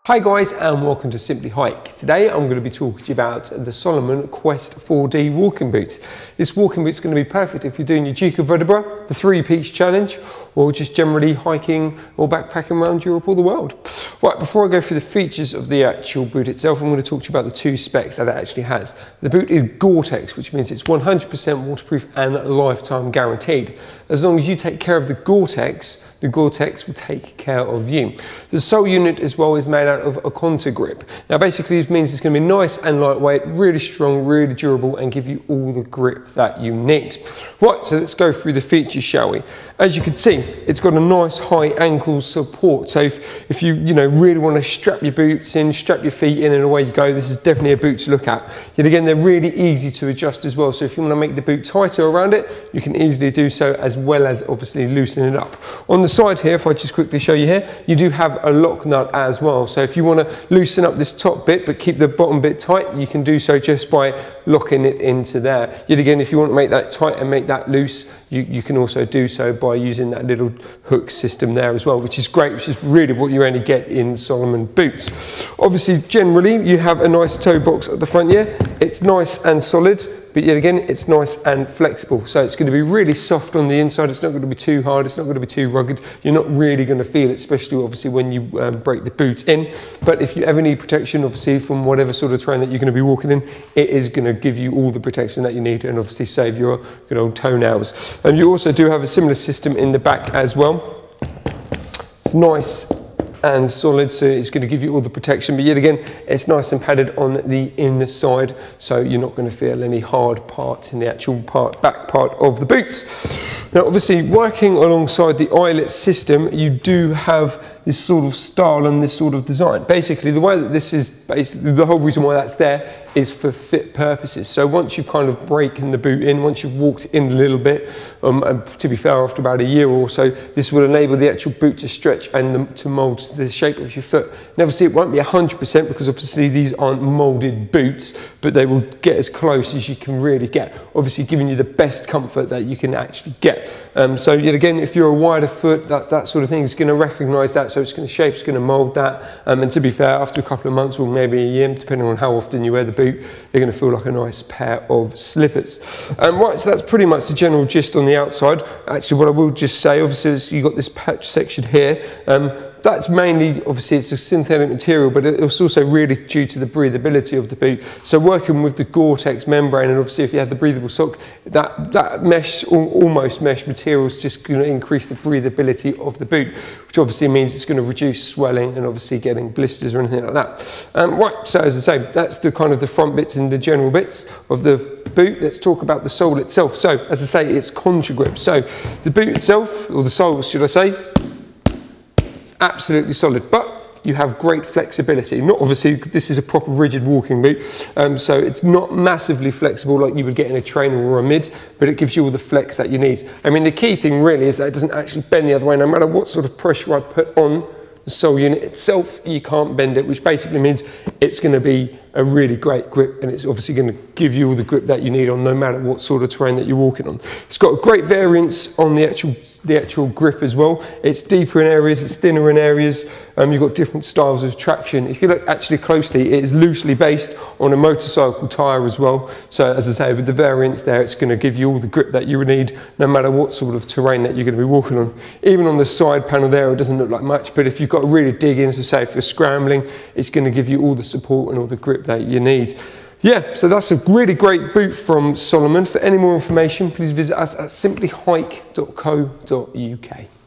Hi guys and welcome to Simply Hike. Today I'm going to be talking to you about the Salomon Quest 4D walking boots. This walking boot is going to be perfect if you're doing your Duke of Edinburgh, the 3-piece challenge, or just generally hiking or backpacking around Europe or the world. Right, before I go through the features of the actual boot itself, I'm going to talk to you about the two specs that it actually has. The boot is Gore-Tex, which means it's 100% waterproof and lifetime guaranteed. As long as you take care of the Gore-Tex will take care of you. The sole unit as well is made out of a contour grip. Now basically this means it's going to be nice and lightweight, really strong, really durable, and give you all the grip that you need. Right, so let's go through the features, shall we? As you can see, it's got a nice high ankle support. So if you really want to strap your boots in, strap your feet in, and away you go, this is definitely a boot to look at. Yet again, they're really easy to adjust as well. So if you want to make the boot tighter around it, you can easily do so, as well as obviously loosen it up. On the side here, if I just quickly show you here, you do have a lock nut as well. So if you want to loosen up this top bit but keep the bottom bit tight, you can do so just by locking it into there. Yet again, if you want to make that tight and make that loose, you can also do so by using that little hook system there as well, which is great, which is really what you only get in Salomon boots. Obviously, generally, you have a nice toe box at the front here. It's nice and solid, but yet again, it's nice and flexible. So it's going to be really soft on the inside. It's not going to be too hard. It's not going to be too rugged. You're not really going to feel it, especially obviously when you break the boot in. But if you ever need protection, obviously from whatever sort of terrain that you're going to be walking in, it is going to give you all the protection that you need and obviously save your good old toenails. And you also do have a similar system in the back as well. It's nice and solid, so it's going to give you all the protection, but yet again, it's nice and padded on the inside, so you're not going to feel any hard parts in the actual back part of the boots. Now obviously, working alongside the eyelet system, you do have this sort of style and this sort of design. Basically, the way that this is, basically the whole reason why that's there is for fit purposes. So once you've kind of broken the boot in, once you've walked in a little bit, and to be fair, after about a year or so, this will enable the actual boot to stretch and to mould the shape of your foot. And obviously it won't be 100% because obviously these aren't moulded boots, but they will get as close as you can really get, obviously giving you the best comfort that you can actually get. So yet again, if you're a wider foot, that sort of thing is going to recognise that, so it's going to shape, it's going to mould that. And to be fair, after a couple of months or maybe a year, depending on how often you wear the boot, they're going to feel like a nice pair of slippers. Right, so that's pretty much the general gist on the outside. Actually, what I will just say, obviously, is you've got this patch section here. That's mainly, obviously, it's a synthetic material, but it's also really due to the breathability of the boot. So working with the Gore-Tex membrane, and obviously if you have the breathable sock, that mesh, almost mesh material is just going to increase the breathability of the boot, which obviously means it's going to reduce swelling and obviously getting blisters or anything like that. Right, so as I say, that's the kind of the front bits and the general bits of the boot. Let's talk about the sole itself. So as I say, it's contour grip. So the boot itself, or the sole should I say, absolutely solid, but you have great flexibility. Not obviously, this is a proper rigid walking boot, so it's not massively flexible like you would get in a trainer or a mid, but it gives you all the flex that you need. I mean, the key thing really is that it doesn't actually bend the other way. No matter what sort of pressure I put on the sole unit itself, you can't bend it, which basically means it's going to be a really great grip, and it's obviously going to give you all the grip that you need on no matter what sort of terrain that you're walking on. It's got a great variance on the actual grip as well. It's deeper in areas, it's thinner in areas. You've got different styles of traction. If you look actually closely, it is loosely based on a motorcycle tyre as well. So as I say, with the variance there, it's going to give you all the grip that you need no matter what sort of terrain that you're going to be walking on. Even on the side panel there, it doesn't look like much, but if you've got to really dig in, so say if you're scrambling, it's going to give you all the support and all the grip that you need. Yeah, so that's a really great boot from Salomon. For any more information, please visit us at simplyhike.co.uk.